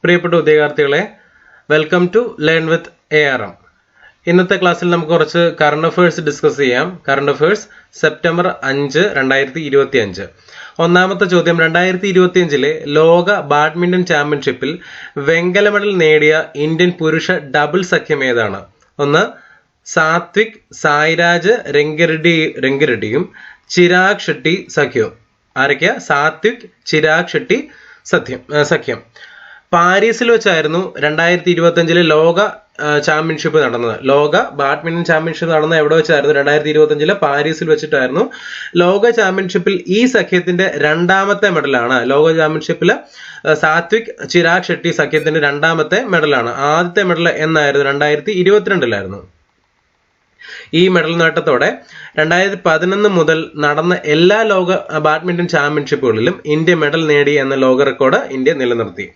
പ്രിയപ്പെട്ട ഉദ്യോഗാർത്ഥികളെ, welcome to learn with ARM. ഇന്നത്തെ ക്ലാസ്സിൽ നമുക്ക് കുറച്ച് കറണ്ട് അഫയേഴ്സ് ഡിസ്കസ് ചെയ്യാം. Current affairs September 5, 2025. ഒന്നാമത്തെ ചോദ്യം, 2025 ലോക ബാഡ്മിന്റൺ ചാമ്പ്യൻഷിപ്പിൽ വെങ്കല മെഡൽ നേടിയ ഇന്ത്യൻ പുരുഷ ഡബിൾ സഖ്യം ഏതാണ്? ഒന്ന് സാത്വിക് സായിരാജ് രംഗിറെഡ്ഡിയും ചിരാഗ് ഷെട്ടി സഖ്യവും. ആരൊക്കെയാ? സാത്വിക് ചിരാഗ് ഷെട്ടി സഖ്യം. പാരീസിൽ വെച്ചായിരുന്നു 2025 ലോക ചാമ്പ്യൻഷിപ്പ് നടന്നത്. ലോക ബാഡ്മിന്റൺ ചാമ്പ്യൻഷിപ്പ് നടന്നത് എവിടെ വെച്ചായിരുന്നു? 2025 പാരീസിൽ വെച്ചിട്ടായിരുന്നു. ലോക ചാമ്പ്യൻഷിപ്പിൽ ഈ സഖ്യത്തിന്റെ രണ്ടാമത്തെ മെഡലാണ്. ലോക ചാമ്പ്യൻഷിപ്പിൽ സാത്വിക് ചിരാഗ് ഷെട്ടി സഖ്യത്തിന്റെ രണ്ടാമത്തെ മെഡലാണ്. ആദ്യത്തെ മെഡൽ എന്നായിരുന്നു? 2022 ഈ മെഡൽ നേട്ടത്തോടെ 2011 മുതൽ നടന്ന എല്ലാ ലോക ബാഡ്മിന്റൺ ചാമ്പ്യൻഷിപ്പുകളിലും ഇന്ത്യ മെഡൽ നേടി എന്ന ലോക റെക്കോർഡ് ഇന്ത്യ നിലനിർത്തി.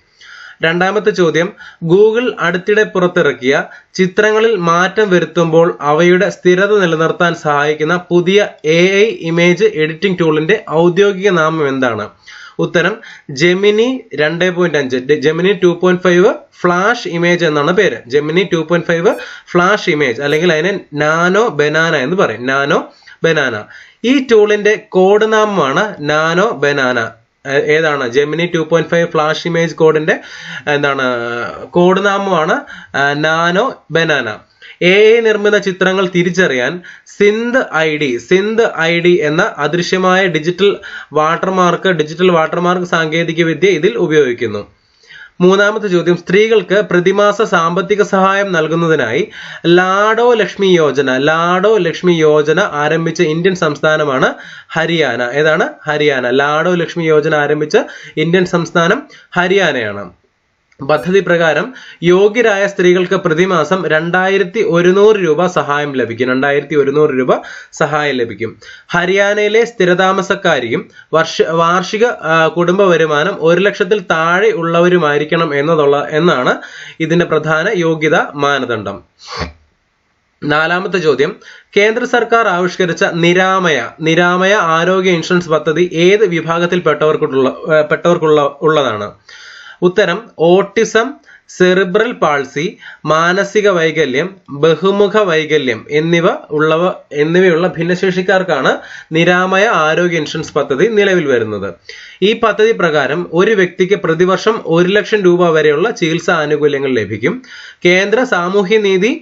രണ്ടാമത്തെ ചോദ്യം, ഗൂഗിൾ അടുത്തിടെ പുറത്തിറക്കിയ ചിത്രങ്ങളിൽ മാറ്റം വരുത്തുമ്പോൾ അവയുടെ സ്ഥിരത നിലനിർത്താൻ സഹായിക്കുന്ന പുതിയ AI ഇമേജ് എഡിറ്റിംഗ് ടൂളിന്റെ ഔദ്യോഗിക നാമം എന്താണ്? ഉത്തരം ജെമിനി 2.5, ജെമിനി 2.5 ഫ്ലാഷ് ഇമേജ് എന്നാണ് പേര്. ജെമിനി 2.5 ഫ്ലാഷ് ഇമേജ്, അല്ലെങ്കിൽ അതിനെ നാനോ ബനാന എന്ന് പറയും. Nano banana. ഈ ടൂളിന്റെ കോഡ് നാമമാണ് നാനോ ബനാന. ഏതാണ്? ജെമിനി 2.5 ഫ്ലാഷ് ഇമേജ് കോഡിന്റെ കോഡ് നാമമാണ് നാനോ ബനാന. AI നിർമ്മിത ചിത്രങ്ങൾ തിരിച്ചറിയാൻ സിന്ത് ഐ ഡി എന്ന അദൃശ്യമായ ഡിജിറ്റൽ വാട്ടർമാർക്ക് സാങ്കേതിക വിദ്യ ഇതിൽ ഉപയോഗിക്കുന്നു. മൂന്നാമത്തെ ചോദ്യം, സ്ത്രീകൾക്ക് പ്രതിമാസ സാമ്പത്തിക സഹായം നൽകുന്നതിനായി ലാഡോ ലക്ഷ്മി യോജന ആരംഭിച്ച ഇന്ത്യൻ സംസ്ഥാനമാണ് ഹരിയാന. ഏതാണ്? ഹരിയാന. ലാഡോ ലക്ഷ്മി യോജന ആരംഭിച്ച ഇന്ത്യൻ സംസ്ഥാനം ഹരിയാനയാണ്. പദ്ധതി പ്രകാരം യോഗ്യരായ സ്ത്രീകൾക്ക് പ്രതിമാസം 2100 രൂപ സഹായം ലഭിക്കും. 2100 രൂപ സഹായം ലഭിക്കും. ഹരിയാനയിലെ സ്ഥിരതാമസക്കാരിയും വാർഷിക കുടുംബ വരുമാനം 1 ലക്ഷത്തിൽ താഴെ ഉള്ളവരുമായിരിക്കണം എന്നാണ് ഇതിന്റെ പ്രധാന യോഗ്യതാ മാനദണ്ഡം. നാലാമത്തെ ചോദ്യം, കേന്ദ്ര സർക്കാർ ആവിഷ്കരിച്ച നിരാമയ ആരോഗ്യ ഇൻഷുറൻസ് പദ്ധതി ഏത് വിഭാഗത്തിൽ പെട്ടവർക്കുള്ളതാണ്? ഉത്തരം ഓട്ടിസം, സെറിബ്രൽ പാൾസി, മാനസിക വൈകല്യം, ബഹുമുഖ വൈകല്യം എന്നിവയുള്ള ഭിന്നശേഷിക്കാർക്കാണ് നിരാമയ ആരോഗ്യ ഇൻഷുറൻസ് പദ്ധതി നിലവിൽ വരുന്നത്. ഈ പദ്ധതി പ്രകാരം ഒരു വ്യക്തിക്ക് പ്രതിവർഷം 1 ലക്ഷം രൂപ വരെയുള്ള ചികിത്സാ ആനുകൂല്യങ്ങൾ ലഭിക്കും. കേന്ദ്ര സാമൂഹ്യനീതി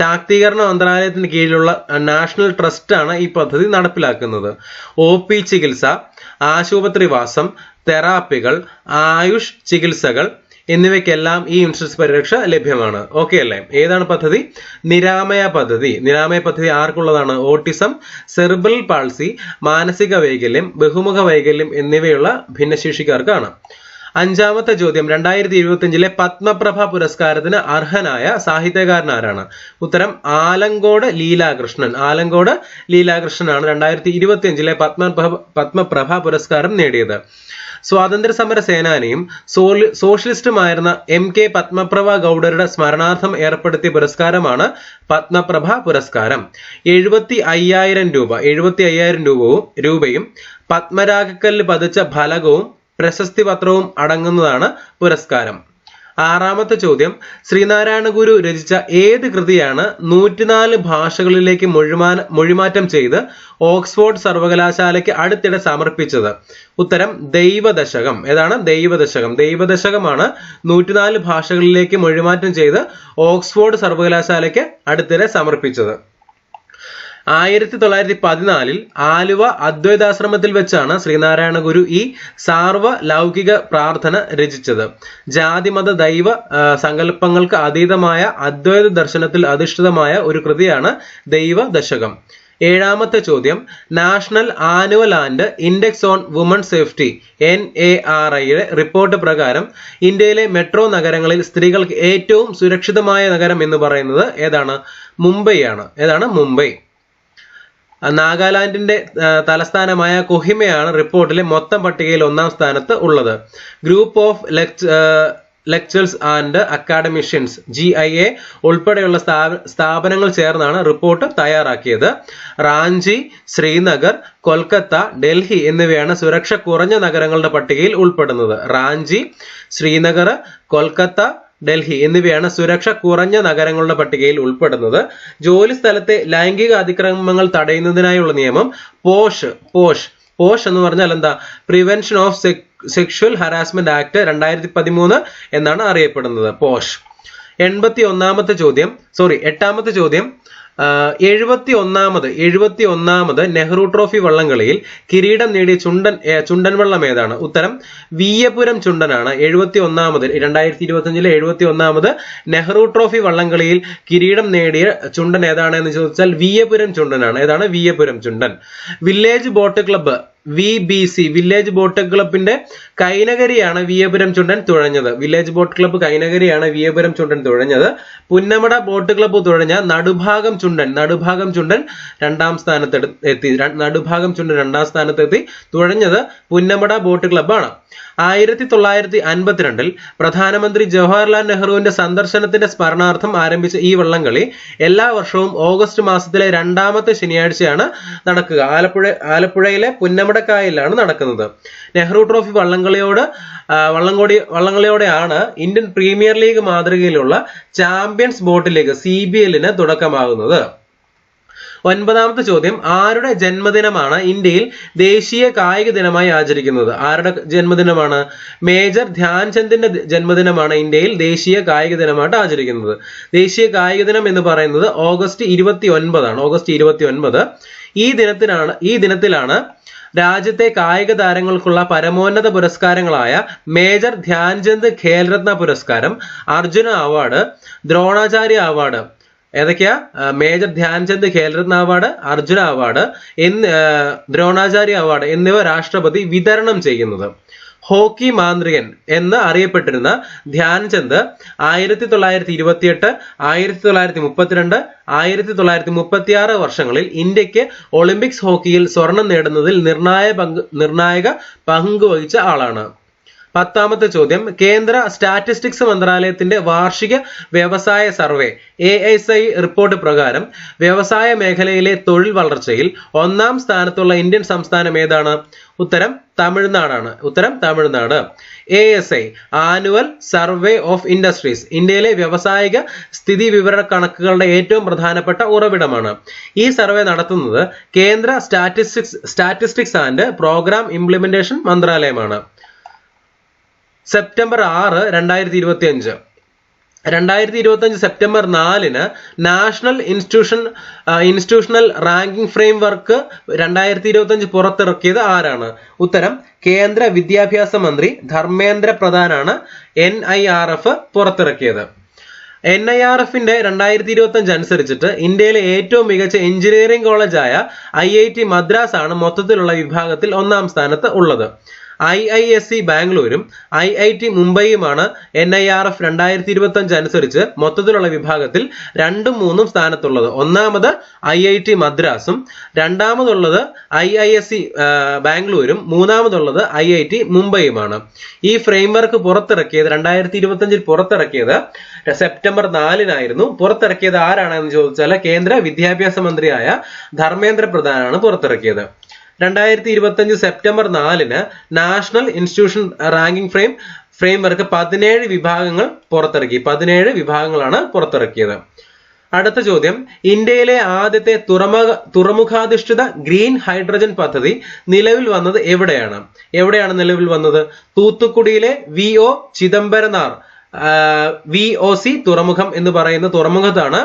ശാക്തീകരണ മന്ത്രാലയത്തിന് കീഴിലുള്ള നാഷണൽ ട്രസ്റ്റ് ആണ് ഈ പദ്ധതി നടപ്പിലാക്കുന്നത്. OP ചികിത്സ, ആശുപത്രിവാസം, തെറാപ്പികൾ, ആയുഷ് ചികിത്സകൾ എന്നിവയ്ക്കെല്ലാം ഈ ഇൻഷുറൻസ് പരിരക്ഷ ലഭ്യമാണ്. ഓക്കെ അല്ലേ? ഏതാണ് പദ്ധതി? നിരാമയ പദ്ധതി ആർക്കുള്ളതാണ്? ഓട്ടിസം, സെറിബ്രൽ പാൾസി, മാനസിക വൈകല്യം, ബഹുമുഖ വൈകല്യം എന്നിവയുള്ള ഭിന്നശേഷിക്കാർക്കാണ്. അഞ്ചാമത്തെ ചോദ്യം, 2025 പത്മപ്രഭ പുരസ്കാരത്തിന് അർഹനായ സാഹിത്യകാരൻ ആരാണ്? ഉത്തരം ആലങ്കോട് ലീലാകൃഷ്ണനാണ് 2025 പത്മപ്രഭ പുരസ്കാരം നേടിയത്. സ്വാതന്ത്ര്യ സമര സേനാനിയും സോഷ്യലിസ്റ്റുമായിരുന്ന MK പത്മപ്രഭ ഗൌഡരുടെ സ്മരണാർത്ഥം ഏർപ്പെടുത്തിയ പുരസ്കാരമാണ് പത്മപ്രഭ പുരസ്കാരം. 75,000 രൂപയും പത്മരാഗക്കല്ല് പതിച്ച ഫലകവും പ്രശസ്തി പത്രവും അടങ്ങുന്നതാണ് പുരസ്കാരം. ആറാമത്തെ ചോദ്യം, ശ്രീനാരായണ ഗുരു രചിച്ച ഏത് കൃതിയാണ് 104 ഭാഷകളിലേക്ക് മൊഴിമാറ്റം ചെയ്ത് ഓക്സ്ഫോർഡ് സർവകലാശാലയ്ക്ക് അടുത്തിടെ സമർപ്പിച്ചത്? ഉത്തരം ദൈവദശകം. ഏതാണ്? ദൈവദശകമാണ് 104 ഭാഷകളിലേക്ക് മൊഴിമാറ്റം ചെയ്ത് ഓക്സ്ഫോർഡ് സർവകലാശാലയ്ക്ക് അടുത്തിടെ സമർപ്പിച്ചത്. 1914 ആലുവ അദ്വൈതാശ്രമത്തിൽ വെച്ചാണ് ശ്രീനാരായണ ഗുരു ഈ സാർവലൗകിക പ്രാർത്ഥന രചിച്ചത്. ജാതിമത ദൈവ സങ്കല്പങ്ങൾക്ക് അതീതമായ അദ്വൈത ദർശനത്തിൽ അധിഷ്ഠിതമായ ഒരു കൃതിയാണ് ദൈവദശകം. ഏഴാമത്തെ ചോദ്യം, national annual and index on woman safety NARI report പ്രകാരം ഇന്ത്യയിലെ മെട്രോ നഗരങ്ങളിൽ സ്ത്രീകൾക്ക് ഏറ്റവും സുരക്ഷിതമായ നഗരം എന്ന് പറയുന്നത് ഏതാണ്? മുംബൈയാണ്. ഏതാണ്? മുംബൈ. നാഗാലാൻഡിന്റെ തലസ്ഥാനമായ കൊഹിമയാണ് റിപ്പോർട്ടിലെ മൊത്തം പട്ടികയിൽ 1-ാം സ്ഥാനത്ത് ഉള്ളത്. Group of lectures and academicians GIA ഉൾപ്പെടെയുള്ള സ്ഥാപനങ്ങൾ ചേർന്നാണ് റിപ്പോർട്ട് തയ്യാറാക്കിയത്. റാഞ്ചി, ശ്രീനഗർ, കൊൽക്കത്ത, ഡൽഹി എന്നിവയാണ് സുരക്ഷ കുറഞ്ഞ നഗരങ്ങളുടെ പട്ടികയിൽ ഉൾപ്പെടുന്നത്. റാഞ്ചി, ശ്രീനഗർ, കൊൽക്കത്ത, ഡൽഹി എന്നിവയാണ് സുരക്ഷ കുറഞ്ഞ നഗരങ്ങളുടെ പട്ടികയിൽ ഉൾപ്പെടുന്നത്. ജോലി സ്ഥലത്തെ ലൈംഗിക അതിക്രമങ്ങൾ തടയുന്നതിനായുള്ള നിയമം പോഷ് എന്ന് പറഞ്ഞാൽ എന്താ? Prevention of sexual harassment act 2013 എന്നാണ് അറിയപ്പെടുന്നത്. പോഷ്. 81ാമത്തെ ചോദ്യം 71ാമത് നെഹ്റു ട്രോഫി വള്ളംകളിയിൽ കിരീടം നേടിയ ചുണ്ടൻ വള്ളം ഏതാണ്? ഉത്തരം വിയ്യപുരം ചുണ്ടനാണ്. 2025 71ാമത് നെഹ്റു ട്രോഫി വള്ളംകളിയിൽ കിരീടം നേടിയ ചുണ്ടൻ ഏതാണ് എന്ന് ചോദിച്ചാൽ വിയ്യപുരം ചുണ്ടനാണ്. ഏതാണ്? Viyyapuram Chundan. Village boat club VBC village boat ക്ലബിന്റെ കൈനകരിയാണ് വിയ്യപുരം ചുണ്ടൻ തുഴഞ്ഞത്. വില്ലേജ് ബോട്ട് ക്ലബ്ബ് കൈനകരിയാണ് വിയ്യപുരം ചുണ്ടൻ തുഴഞ്ഞത്. പുന്നമട ബോട്ട് ക്ലബ്ബ് തുഴഞ്ഞ നടുഭാഗം ചുണ്ടൻ രണ്ടാം സ്ഥാനത്തെത്തി. തുഴഞ്ഞത് പുന്നമട ബോട്ട് ക്ലബ്ബാണ്. 1952 പ്രധാനമന്ത്രി ജവഹർലാൽ നെഹ്റുവിന്റെ സന്ദർശനത്തിന്റെ സ്മരണാർത്ഥം ആരംഭിച്ച ഈ വള്ളംകളി എല്ലാ വർഷവും ഓഗസ്റ്റ് മാസത്തിലെ 2ാമത്തെ ശനിയാഴ്ചയാണ് നടക്കുക. ആലപ്പുഴയിലെ പുന്നമടക്കായലിലാണ് നടക്കുന്നത്. നെഹ്റു ട്രോഫി വള്ളംകളിയോടെയാണ് ഇന്ത്യൻ പ്രീമിയർ ലീഗ് മാതൃകയിലുള്ള ചാമ്പ്യൻസ് ബോട്ട് ലീഗ് CBL തുടക്കമാകുന്നത്. 9ാമത്തെ ചോദ്യം, ആരുടെ ജന്മദിനമാണ് ഇന്ത്യയിൽ ദേശീയ കായിക ദിനമായി ആചരിക്കുന്നത്? ആരുടെ ജന്മദിനമാണ്? മേജർ ധ്യാൻചന്ദിന്റെ ജന്മദിനമാണ് ഇന്ത്യയിൽ ദേശീയ കായിക ദിനമായിട്ട് ആചരിക്കുന്നത്. ദേശീയ കായിക ദിനം എന്ന് പറയുന്നത് ഓഗസ്റ്റ് 29 ആണ്. ഓഗസ്റ്റ് 29. ഈ ദിനത്തിലാണ് രാജ്യത്തെ കായിക താരങ്ങൾക്കുള്ള പരമോന്നത പുരസ്കാരങ്ങളായ മേജർ ധ്യാൻചന്ദ് ഖേൽരത്ന പുരസ്കാരം, അർജുന അവാർഡ്, ദ്രോണാചാര്യ അവാർഡ്, ഏതൊക്കെയാ? Major Dhyan Chand Khel Ratna award, Arjuna award, Dronacharya award എന്നിവ രാഷ്ട്രപതി വിതരണം ചെയ്യുന്നത്. ഹോക്കി മാന്ത്രികൻ എന്ന് അറിയപ്പെട്ടിരുന്ന ധ്യാൻചന്ദ് 1928, 1932, 1936 വർഷങ്ങളിൽ ഇന്ത്യക്ക് ഒളിമ്പിക്സ് ഹോക്കിയിൽ സ്വർണം നേടുന്നതിൽ നിർണായക പങ്ക് വഹിച്ച ആളാണ്. 10ാമത്തെ ചോദ്യം, കേന്ദ്ര സ്റ്റാറ്റിസ്റ്റിക്സ് മന്ത്രാലയത്തിന്റെ വാർഷിക വ്യവസായ സർവേ ASI റിപ്പോർട്ട് പ്രകാരം വ്യവസായ മേഖലയിലെ തൊഴിൽ വളർച്ചയിൽ 1ാം സ്ഥാനത്തുള്ള ഇന്ത്യൻ സംസ്ഥാനം ഏതാണ്? ഉത്തരം തമിഴ്നാടാണ്. ഉത്തരം Tamil Nadu. ASI annual survey of industries ഇന്ത്യയിലെ വ്യാവസായിക സ്ഥിതി വിവര കണക്കുകളുടെ ഏറ്റവും പ്രധാനപ്പെട്ട ഉറവിടമാണ്. ഈ സർവേ നടത്തുന്നത് കേന്ദ്ര സ്റ്റാറ്റിസ്റ്റിക്സ് ആൻഡ് പ്രോഗ്രാം ഇംപ്ലിമെന്റേഷൻ മന്ത്രാലയമാണ്. September 6, 2025. 2025 September 4 national institutional ranking framework 2025 പുറത്തിറക്കിയത് ആരാണ്? ഉത്തരം കേന്ദ്ര വിദ്യാഭ്യാസ മന്ത്രി ധർമ്മേന്ദ്ര പ്രധാനാണ് NIRF പുറത്തിറക്കിയത്. NIRFന്റെ 2025 അനുസരിച്ചിട്ട് ഇന്ത്യയിലെ ഏറ്റവും മികച്ച എഞ്ചിനീയറിംഗ് കോളേജായ IIT മദ്രാസ് ആണ് മൊത്തത്തിലുള്ള വിഭാഗത്തിൽ 1ാം സ്ഥാനത്ത് ഉള്ളത്. IISc ബാംഗ്ലൂരും IIT മുംബൈയുമാണ് NIRF 2025 അനുസരിച്ച് മൊത്തത്തിലുള്ള വിഭാഗത്തിൽ 2ഉം 3ഉം സ്ഥാനത്തുള്ളത്. 1ാമത് IIT മദ്രാസും, 2ാമതുള്ളത് IISc ബാംഗ്ലൂരും, 3ാമതുള്ളത് IIT മുംബൈയുമാണ്. ഈ ഫ്രെയിംവർക്ക് 2025 പുറത്തിറക്കിയത് സെപ്റ്റംബർ 4 പുറത്തിറക്കിയത് ആരാണെന്ന് ചോദിച്ചാൽ കേന്ദ്ര വിദ്യാഭ്യാസ മന്ത്രിയായ ധർമ്മേന്ദ്ര പ്രധാനാണ് പുറത്തിറക്കിയത്. 2025 September 4 national institution ranking framework 17 വിഭാഗങ്ങൾ പുറത്തിറക്കി. 17 വിഭാഗങ്ങളാണ് പുറത്തിറക്കിയത്. അടുത്ത ചോദ്യം, ഇന്ത്യയിലെ ആദ്യത്തെ തുറമുഖാധിഷ്ഠിത ഗ്രീൻ ഹൈഡ്രജൻ പദ്ധതി നിലവിൽ വന്നത് എവിടെയാണ്? നിലവിൽ വന്നത്? തൂത്തുക്കുടിയിലെ VO ചിദംബരനാർ VOC തുറമുഖം എന്ന് പറയുന്ന തുറമുഖത്താണ്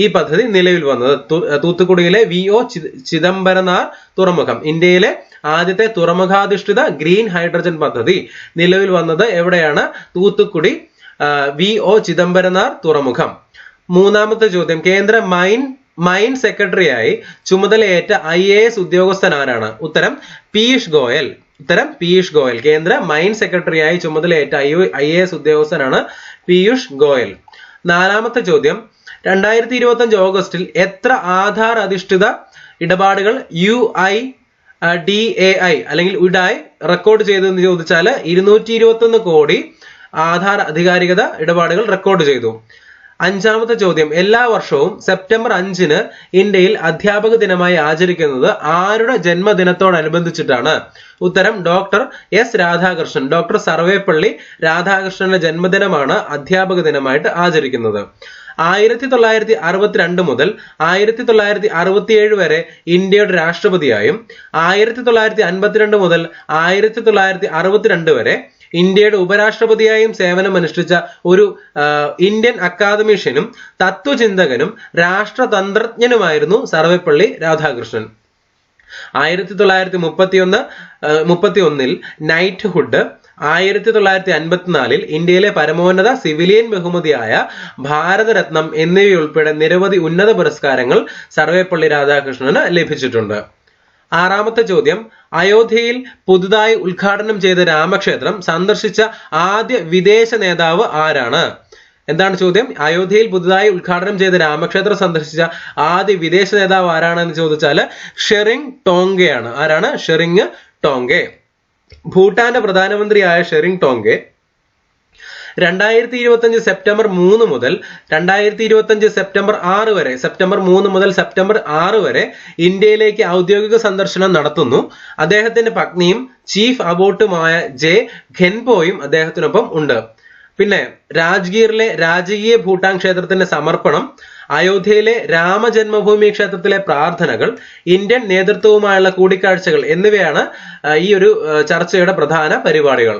ഈ പദ്ധതി നിലവിൽ വന്നത്. തൂത്തുക്കുടിയിലെ VO ചിദംബരനാർ തുറമുഖം ഇന്ത്യയിലെ ആദ്യത്തെ തുറമുഖാധിഷ്ഠിത ഗ്രീൻ ഹൈഡ്രജൻ പദ്ധതി നിലവിൽ വന്നത് എവിടെയാണ്? തൂത്തുക്കുടി VO ചിദംബരനാർ തുറമുഖം. 3ാമത്തെ ചോദ്യം, കേന്ദ്ര മൈൻ സെക്രട്ടറിയായി ചുമതലയേറ്റ IAS ഉദ്യോഗസ്ഥൻ ആരാണ്? ഉത്തരം പീയൂഷ് ഗോയൽ. ഉത്തരം പീയൂഷ് ഗോയൽ. കേന്ദ്ര മൈൻ സെക്രട്ടറിയായി ചുമതലയേറ്റ IAS ഉദ്യോഗസ്ഥനാണ് പീയൂഷ് ഗോയൽ. 4ാമത്തെ ചോദ്യം, 2025 ഓഗസ്റ്റിൽ എത്ര ആധാർ അധിഷ്ഠിത ഇടപാടുകൾ UIDAI അല്ലെങ്കിൽ UDAI റെക്കോർഡ് ചെയ്തതെന്ന് ചോദിച്ചാൽ 221 കോടി ആധാർ ആധികാരികത ഇടപാടുകൾ റെക്കോർഡ് ചെയ്തു. അഞ്ചാമത്തെ ചോദ്യം, എല്ലാ വർഷവും സെപ്റ്റംബർ 5 ഇന്ത്യയിൽ അധ്യാപക ദിനമായി ആചരിക്കുന്നത് ആരുടെ ജന്മദിനത്തോടനുബന്ധിച്ചിട്ടാണ്? ഉത്തരം doctor S Radhakrishnan. Doctor Sarvepalli രാധാകൃഷ്ണന്റെ ജന്മദിനമാണ് അധ്യാപക ദിനമായിട്ട് ആചരിക്കുന്നത്. 1962 മുതൽ 1967 വരെ ഇന്ത്യയുടെ രാഷ്ട്രപതിയായും 1952 മുതൽ 1962 വരെ ഇന്ത്യയുടെ ഉപരാഷ്ട്രപതിയായും സേവനമനുഷ്ഠിച്ച ഒരു ഇന്ത്യൻ അക്കാദമീഷ്യനും തത്വചിന്തകനും രാഷ്ട്രതന്ത്രജ്ഞനുമായിരുന്നു സർവേപ്പള്ളി രാധാകൃഷ്ണൻ. 1931 നൈറ്റ്ഹുഡ്, 1954 ഇന്ത്യയിലെ പരമോന്നത സിവിലിയൻ ബഹുമതിയായ ഭാരതരത്നം എന്നിവയുൾപ്പെടെ നിരവധി ഉന്നത പുരസ്കാരങ്ങൾ സർവേപ്പള്ളി രാധാകൃഷ്ണന് ലഭിച്ചിട്ടുണ്ട്. ആറാമത്തെ ചോദ്യം, അയോധ്യയിൽ പുതുതായി ഉദ്ഘാടനം ചെയ്ത രാമക്ഷേത്രം സന്ദർശിച്ച ആദ്യ വിദേശ നേതാവ് ആരാണ്? എന്താണ് ചോദ്യം? അയോധ്യയിൽ പുതുതായി ഉദ്ഘാടനം ചെയ്ത രാമക്ഷേത്രം സന്ദർശിച്ച ആദ്യ വിദേശ നേതാവ് ആരാണെന്ന് ചോദിച്ചാൽ ഷെറിംഗ് ടോംഗെയാണ്. ആരാണ്? ഷെറിംഗ് ടോംഗെ. ഭൂട്ടാന്റെ പ്രധാനമന്ത്രിയായ ഷെറിംഗ് ടോംഗെ 2025 സെപ്റ്റംബർ 3 മുതൽ 2025 സെപ്റ്റംബർ 6 വരെ സെപ്റ്റംബർ 3 മുതൽ സെപ്റ്റംബർ 6 വരെ ഇന്ത്യയിലേക്ക് ഔദ്യോഗിക സന്ദർശനം നടത്തുന്നു. അദ്ദേഹത്തിന്റെ പത്നിയും ചീഫ് അബോട്ടുമായ ജെ ഖെൻപോയും അദ്ദേഹത്തിനൊപ്പം ഉണ്ട്. പിന്നെ രാജ്ഗീറിലെ രാജകീയ ഭൂട്ടാൻ ക്ഷേത്രത്തിന്റെ സമർപ്പണം, അയോധ്യയിലെ രാമജന്മഭൂമി ക്ഷേത്രത്തിലെ പ്രാർത്ഥനകൾ, ഇന്ത്യൻ നേതൃത്വവുമായുള്ള കൂടിക്കാഴ്ചകൾ എന്നിവയാണ് ഈ ഒരു ചർച്ചയുടെ പ്രധാന പരിപാടികൾ.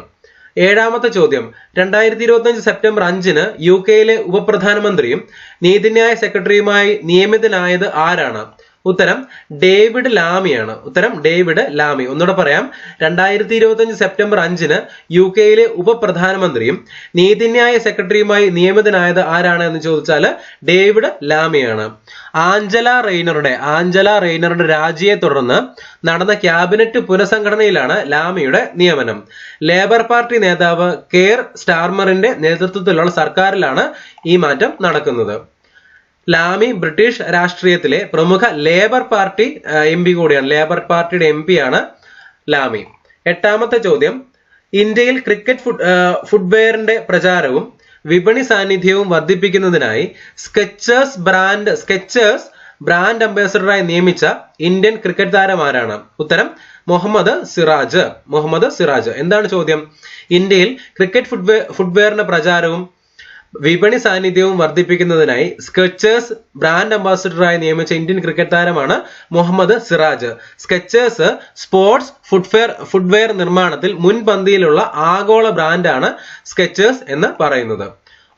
ഏഴാമത്തെ ചോദ്യം, 2025 സെപ്റ്റംബർ 5 UK ഉപപ്രധാനമന്ത്രിയും നീതിന്യായ സെക്രട്ടറിയുമായി നിയമിതനായത് ആരാണ്? ഉത്തരം ഡേവിഡ് ലാമിയാണ്. ഉത്തരം ഡേവിഡ് ലാമി. ഒന്നുകൂടെ പറയാം, 2025 സെപ്റ്റംബർ 5 UK ഉപപ്രധാനമന്ത്രിയും നീതിന്യായ സെക്രട്ടറിയുമായി നിയമിതനായത് ആരാണ് എന്ന് ചോദിച്ചാൽ ഡേവിഡ് ലാമിയാണ്. ആഞ്ചല റെയ്നറുടെ രാജിയെ തുടർന്ന് നടന്ന ക്യാബിനറ്റ് പുനഃസംഘടനയിലാണ് ലാമിയുടെ നിയമനം. ലേബർ പാർട്ടി നേതാവ് കെയർ സ്റ്റാർമറിന്റെ നേതൃത്വത്തിലുള്ള സർക്കാരിലാണ് ഈ മാറ്റം നടക്കുന്നത്. ലാമി ബ്രിട്ടീഷ് രാഷ്ട്രീയത്തിലെ പ്രമുഖ ലേബർ പാർട്ടി MP കൂടിയാണ്. ലേബർ പാർട്ടിയുടെ MP ആണ് ലാമി. എട്ടാമത്തെ ചോദ്യം, ഇന്ത്യയിൽ ക്രിക്കറ്റ് ഫുട്വെയറിന്റെ പ്രചാരവും വിപണി സാന്നിധ്യവും വർദ്ധിപ്പിക്കുന്നതിനായി സ്കെച്ചേഴ്സ് ബ്രാൻഡ് അംബാസഡറായി നിയമിച്ച ഇന്ത്യൻ ക്രിക്കറ്റ് താരം ആരാണ്? ഉത്തരം മുഹമ്മദ് സിറാജ്. എന്താണ് ചോദ്യം? ഇന്ത്യയിൽ ക്രിക്കറ്റ് ഫുട്വെയറിന്റെ പ്രചാരവും വിപണി സാന്നിധ്യവും വർദ്ധിപ്പിക്കുന്നതിനായി സ്കെച്ചേഴ്സ് ബ്രാൻഡ് അംബാസിഡറായി നിയമിച്ച ഇന്ത്യൻ ക്രിക്കറ്റ് താരമാണ് Mohammed Siraj. Skechers sports footwear നിർമ്മാണത്തിൽ മുൻപന്തിയിലുള്ള ആഗോള ബ്രാൻഡാണ് സ്കെച്ചേഴ്സ് എന്ന് പറയുന്നത്.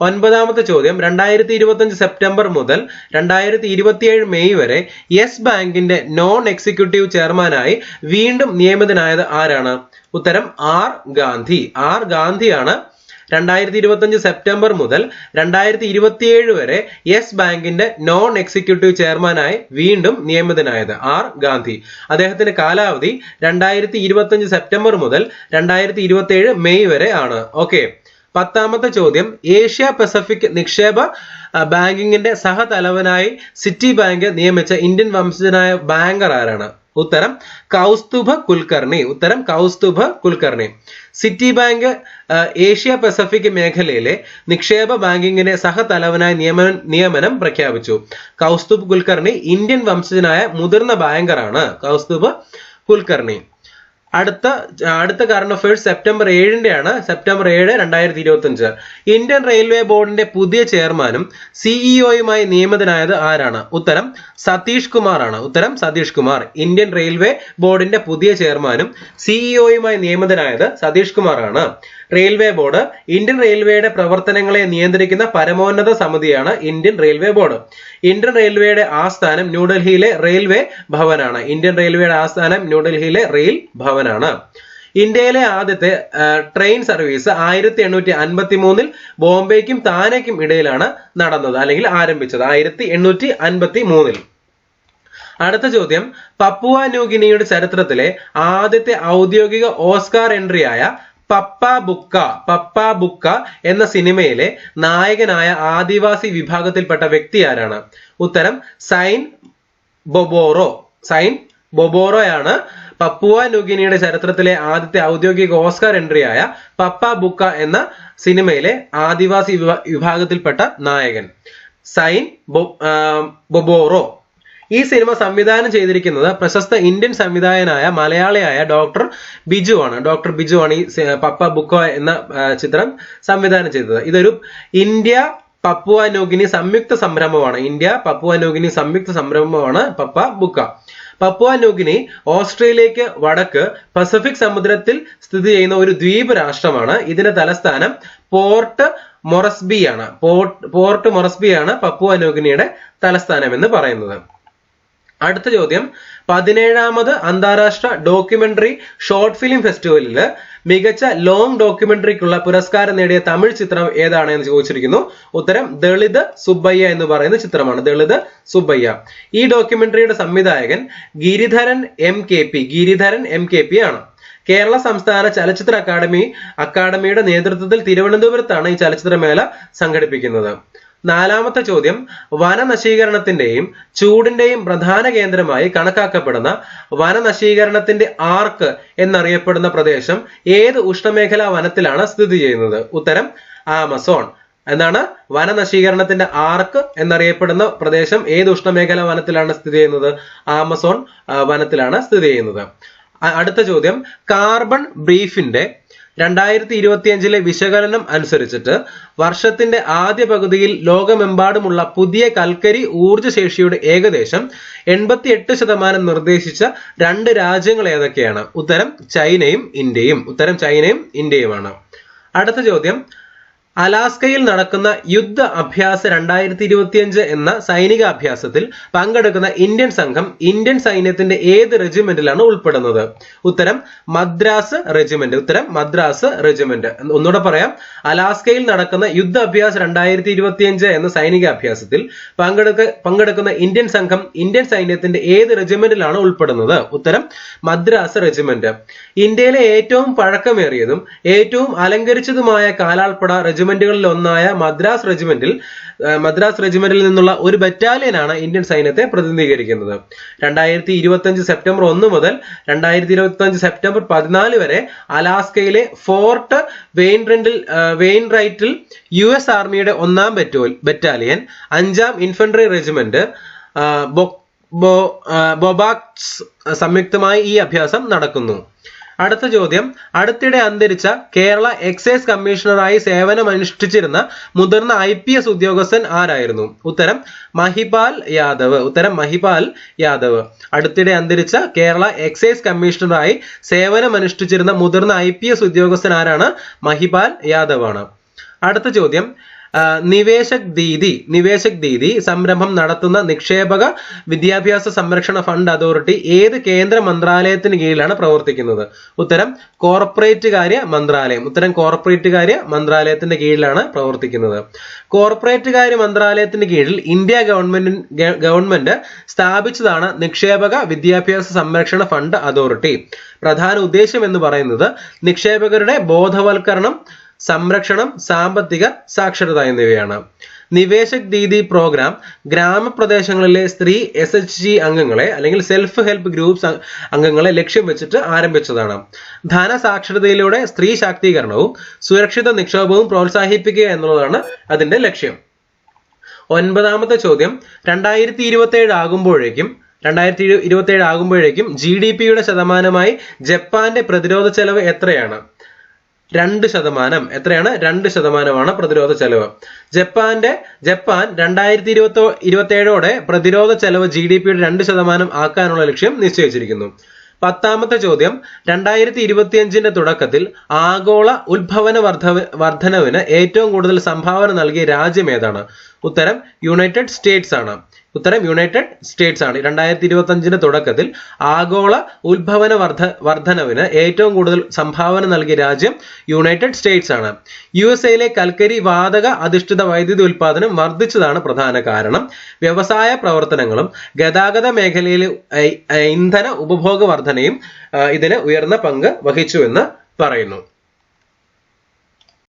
ഒൻപതാമത്തെ ചോദ്യം, 2025 സെപ്റ്റംബർ മുതൽ 2027 മെയ് വരെ യെസ് ബാങ്കിന്റെ നോൺ എക്സിക്യൂട്ടീവ് ചെയർമാനായി വീണ്ടും നിയമിതനായത് ആരാണ്? ഉത്തരം ആർ ഗാന്ധിയാണ്. 2025 സെപ്റ്റംബർ മുതൽ 2027 വരെ യെസ് ബാങ്കിന്റെ നോൺ എക്സിക്യൂട്ടീവ് ചെയർമാനായി വീണ്ടും നിയമിതനായത് ആർ ഗാന്ധി. അദ്ദേഹത്തിന്റെ കാലാവധി 2025 സെപ്റ്റംബർ മുതൽ 2027 മെയ് വരെ ആണ്. ഓക്കെ. പത്താമത്തെ ചോദ്യം, ഏഷ്യ പസഫിക് നിക്ഷേപ ബാങ്കിങ്ങിന്റെ സഹതലവനായി സിറ്റി ബാങ്ക് നിയമിച്ച ഇന്ത്യൻ വംശജനായ ബാങ്കർ ആരാണ്? ഉത്തരം Kaustubh Kulkarni. Citi bank Asia Pacific മേഖലയിലെ നിക്ഷേപ ബാങ്കിങ്ങിന്റെ സഹതലവനായി നിയമനം പ്രഖ്യാപിച്ചു. കൗസ്തുഭ് കുൽക്കർണി ഇന്ത്യൻ വംശജനായ മുതിർന്ന ബാങ്കറാണ് കൗസ്തുഭ് കുൽക്കർണി. അടുത്ത കറണ്ട് അഫയേഴ്സ് സെപ്റ്റംബർ 7 ആണ്. സെപ്റ്റംബർ 7, 2025 ഇന്ത്യൻ റെയിൽവേ ബോർഡിന്റെ പുതിയ ചെയർമാനും സിഇഒയുമായി നിയമിതനായത് ആരാണ്? ഉത്തരം സതീഷ് കുമാർ. ഇന്ത്യൻ റെയിൽവേ ബോർഡിന്റെ പുതിയ ചെയർമാനും സിഇഒയുമായി നിയമിതനായത് സതീഷ് കുമാർ ആണ്. റെയിൽവേ ബോർഡ് ഇന്ത്യൻ റെയിൽവേയുടെ പ്രവർത്തനങ്ങളെ നിയന്ത്രിക്കുന്ന പരമോന്നത സമിതിയാണ് ഇന്ത്യൻ റെയിൽവേ ബോർഡ്. ഇന്ത്യൻ റെയിൽവേയുടെ ആസ്ഥാനം ന്യൂഡൽഹിയിലെ റെയിൽവേ ഭവനാണ്. ഇന്ത്യയിലെ ആദ്യത്തെ ട്രെയിൻ സർവീസ് 1853 ബോംബെക്കും താനെക്കും ഇടയിലാണ് നടന്നത് അല്ലെങ്കിൽ ആരംഭിച്ചത് 1853. അടുത്ത ചോദ്യം, പപ്പുവ ന്യൂഗിനിയുടെ ചരിത്രത്തിലെ ആദ്യത്തെ ഔദ്യോഗിക ഓസ്കാർ എൻട്രിയായ പപ്പ ബുക്ക എന്ന സിനിമയിലെ നായകനായ ആദിവാസി വിഭാഗത്തിൽപ്പെട്ട വ്യക്തി ആരാണ്? ഉത്തരം സൈൻ ബൊബോറോയാണ് പപ്പുവ ന്യൂഗിനിയുടെ ചരിത്രത്തിലെ ആദ്യത്തെ ഔദ്യോഗിക ഓസ്കാർ എൻട്രിയായ പപ്പ ബുക്ക എന്ന സിനിമയിലെ ആദിവാസി വിഭാഗത്തിൽപ്പെട്ട നായകൻ. സൈൻ ബൊബോറോ. ഈ സിനിമ സംവിധാനം ചെയ്തിരിക്കുന്നത് പ്രശസ്ത ഇന്ത്യൻ സംവിധായകനായ മലയാളിയായ ഡോക്ടർ ബിജു ആണ് ഈ പപ്പ ബുക്ക എന്ന ചിത്രം സംവിധാനം ചെയ്തത്. ഇതൊരു ഇന്ത്യ പപ്പുവ ന്യൂഗിനി സംയുക്ത സംരംഭമാണ് പപ്പ ബുക്ക. പപ്പുവ ന്യൂഗിനി ഓസ്ട്രേലിയക്ക് വടക്ക് പസഫിക് സമുദ്രത്തിൽ സ്ഥിതി ചെയ്യുന്ന ഒരു ദ്വീപ് രാഷ്ട്രമാണ്. ഇതിന്റെ തലസ്ഥാനം പോർട്ട് മൊറസ്ബിയാണ് പപ്പുവ ന്യൂഗിനിയുടെ തലസ്ഥാനം എന്ന് പറയുന്നത്. അടുത്ത ചോദ്യം, 17ാമത് അന്താരാഷ്ട്ര ഡോക്യുമെന്ററി ഷോർട്ട് ഫിലിം ഫെസ്റ്റിവലിൽ മികച്ച ലോങ് ഡോക്യുമെന്ററിക്കുള്ള പുരസ്കാരം നേടിയ തമിഴ് ചിത്രം ഏതാണ് എന്ന് ചോദിച്ചിരിക്കുന്നു. ഉത്തരം ദളിത് സുബ്ബയ്യ എന്ന് പറയുന്ന ചിത്രമാണ്. ദളിത് സുബ്ബയ്യ. ഈ ഡോക്യുമെന്ററിയുടെ സംവിധായകൻ ഗിരിധരൻ MKP ആണ്. കേരള സംസ്ഥാന ചലച്ചിത്ര അക്കാദമിയുടെ നേതൃത്വത്തിൽ തിരുവനന്തപുരത്താണ് ഈ ചലച്ചിത്രമേള സംഘടിപ്പിക്കുന്നത്. 4ാമത്തെ ചോദ്യം, വനനശീകരണത്തിന്റെയും ചൂടിന്റെയും പ്രധാന കേന്ദ്രമായി കണക്കാക്കപ്പെടുന്ന വനനശീകരണത്തിന്റെ ആർക്ക് എന്നറിയപ്പെടുന്ന പ്രദേശം ഏത് ഉഷ്ണമേഖലാ വനത്തിലാണ് സ്ഥിതി ചെയ്യുന്നത്? ഉത്തരം ആമസോൺ. എന്താണ് വനനശീകരണത്തിന്റെ ആർക്ക് എന്നറിയപ്പെടുന്ന പ്രദേശം ഏത് ഉഷ്ണമേഖലാ വനത്തിലാണ് സ്ഥിതി ചെയ്യുന്നത്? ആമസോൺ വനത്തിലാണ് സ്ഥിതി ചെയ്യുന്നത്. അടുത്ത ചോദ്യം, കാർബൺ ബ്രീഫിന്റെ 2025 വിശകലനം അനുസരിച്ചിട്ട് വർഷത്തിന്റെ ആദ്യ പകുതിയിൽ ലോകമെമ്പാടുമുള്ള പുതിയ കൽക്കരി ഊർജ്ജശേഷിയുടെ ഏകദേശം 88% നിർദ്ദേശിച്ച 2 രാജ്യങ്ങൾ ഏതൊക്കെയാണ്? ഉത്തരം ചൈനയും ഇന്ത്യയുമാണ്. അടുത്ത ചോദ്യം, അലാസ്കയിൽ നടക്കുന്ന യുദ്ധ അഭ്യാസ 2025 എന്ന സൈനിക അഭ്യാസത്തിൽ പങ്കെടുക്കുന്ന ഇന്ത്യൻ സംഘം ഇന്ത്യൻ സൈന്യത്തിന്റെ ഏത് റെജിമെന്റിലാണ് ഉൾപ്പെടുന്നത്? ഉത്തരം മദ്രാസ് റെജിമെന്റ്. ഒന്നുകൂടെ പറയാം, അലാസ്കയിൽ നടക്കുന്ന യുദ്ധ അഭ്യാസ 2025 എന്ന സൈനിക അഭ്യാസത്തിൽ പങ്കെടുക്കുന്ന ഇന്ത്യൻ സംഘം ഇന്ത്യൻ സൈന്യത്തിന്റെ ഏത് റെജിമെന്റിലാണ് ഉൾപ്പെടുന്നത്? ഉത്തരം മദ്രാസ് റെജിമെന്റ്. ഇന്ത്യയിലെ ഏറ്റവും പഴക്കമേറിയതും ഏറ്റവും അലങ്കരിച്ചതുമായ കാലാൾപ്പട റെജിമെന്റുകളിൽ ഒന്നായ മദ്രാസ് റെജിമെന്റിൽ നിന്നുള്ള ഒരു ബറ്റാലിയനാണ് ഇന്ത്യൻ സൈന്യത്തെ പ്രതിനിധീകരിക്കുന്നത്. 2025 സെപ്റ്റംബർ 1 മുതൽ 2025 സെപ്റ്റംബർ 14 വരെ അലാസ്കയിലെ ഫോർട്ട് വെയിൻറൈറ്റിൽ US ആർമിയുടെ 1ാം ബറ്റാലിയൻ 5ാം ഇൻഫൻട്രി റെജിമെന്റ് ബൊബാക്സ് സംയുക്തമായി ഈ അഭ്യാസം നടക്കുന്നു. അടുത്ത ചോദ്യം, അടുത്തിടെ അന്തരിച്ച കേരള എക്സൈസ് കമ്മീഷണറായി സേവനമനുഷ്ഠിച്ചിരുന്ന മുതിർന്ന IPS ഉദ്യോഗസ്ഥൻ ആരായിരുന്നു? ഉത്തരം മഹിപാൽ യാദവ്. അടുത്തിടെ അന്തരിച്ച കേരള എക്സൈസ് കമ്മീഷണറായി സേവനമനുഷ്ഠിച്ചിരുന്ന മുതിർന്ന IPS ഉദ്യോഗസ്ഥൻ ആരാണ്? മഹിപാൽ യാദവ് ആണ്. അടുത്ത ചോദ്യം, നിവേശക് ദീദി സംരംഭം നടത്തുന്ന നിക്ഷേപക വിദ്യാഭ്യാസ സംരക്ഷണ ഫണ്ട് അതോറിറ്റി ഏത് കേന്ദ്ര മന്ത്രാലയത്തിന് കീഴിലാണ് പ്രവർത്തിക്കുന്നത്? ഉത്തരം കോർപ്പറേറ്റ് കാര്യ മന്ത്രാലയത്തിന്റെ കീഴിലാണ് പ്രവർത്തിക്കുന്നത്. കോർപ്പറേറ്റ് കാര്യ മന്ത്രാലയത്തിന് കീഴിൽ ഇന്ത്യ ഗവൺമെന്റ് സ്ഥാപിച്ചതാണ് നിക്ഷേപക വിദ്യാഭ്യാസ സംരക്ഷണ ഫണ്ട് അതോറിറ്റി. പ്രധാന ഉദ്ദേശം എന്ന് പറയുന്നത് നിക്ഷേപകരുടെ ബോധവൽക്കരണം, സംരക്ഷണം, സാമ്പത്തിക സാക്ഷരത എന്നിവയാണ്. നിവേശക് ദീദി പ്രോഗ്രാം ഗ്രാമപ്രദേശങ്ങളിലെ സ്ത്രീ SHG അംഗങ്ങളെ അല്ലെങ്കിൽ സെൽഫ് ഹെൽപ്പ് ഗ്രൂപ്പ്സ് അംഗങ്ങളെ ലക്ഷ്യം വെച്ചിട്ട് ആരംഭിച്ചതാണ്. ധനസാക്ഷരതയിലൂടെ സ്ത്രീ ശാക്തീകരണവും സുരക്ഷിത നിക്ഷേപവും പ്രോത്സാഹിപ്പിക്കുക എന്നുള്ളതാണ് അതിന്റെ ലക്ഷ്യം. 9ാമത്തെ ചോദ്യം, 2027 ആകുമ്പോഴേക്കും GDPയുടെ ശതമാനമായി ജപ്പാന്റെ പ്രതിരോധ ചെലവ് എത്രയാണ്? 2%. എത്രയാണ്? 2% പ്രതിരോധ ചെലവ്. ജപ്പാൻ 2027 പ്രതിരോധ ചെലവ് GDPയുടെ 2% ആക്കാനുള്ള ലക്ഷ്യം നിശ്ചയിച്ചിരിക്കുന്നു. 10ാമത്തെ ചോദ്യം, 2025 തുടക്കത്തിൽ ആഗോള ഉത്ഭവന വർധനവിന് ഏറ്റവും കൂടുതൽ സംഭാവന നൽകിയ രാജ്യം ഏതാണ്? ഉത്തരം യുണൈറ്റഡ് സ്റ്റേറ്റ്സ് ആണ്. 2025 തുടക്കത്തിൽ ആഗോള ഉത്ഭവന വർധനവിന് ഏറ്റവും കൂടുതൽ സംഭാവന നൽകിയ രാജ്യം യുണൈറ്റഡ് സ്റ്റേറ്റ്സ് ആണ്. USA കൽക്കരി വാതക അധിഷ്ഠിത വൈദ്യുതി ഉൽപാദനം വർദ്ധിച്ചതാണ് പ്രധാന കാരണം. വ്യവസായ പ്രവർത്തനങ്ങളും ഗതാഗത മേഖലയിലെ ഇന്ധന ഉപഭോഗ വർധനയും ഇതിന് ഉയർന്ന പങ്ക് വഹിച്ചു എന്ന് പറയുന്നു.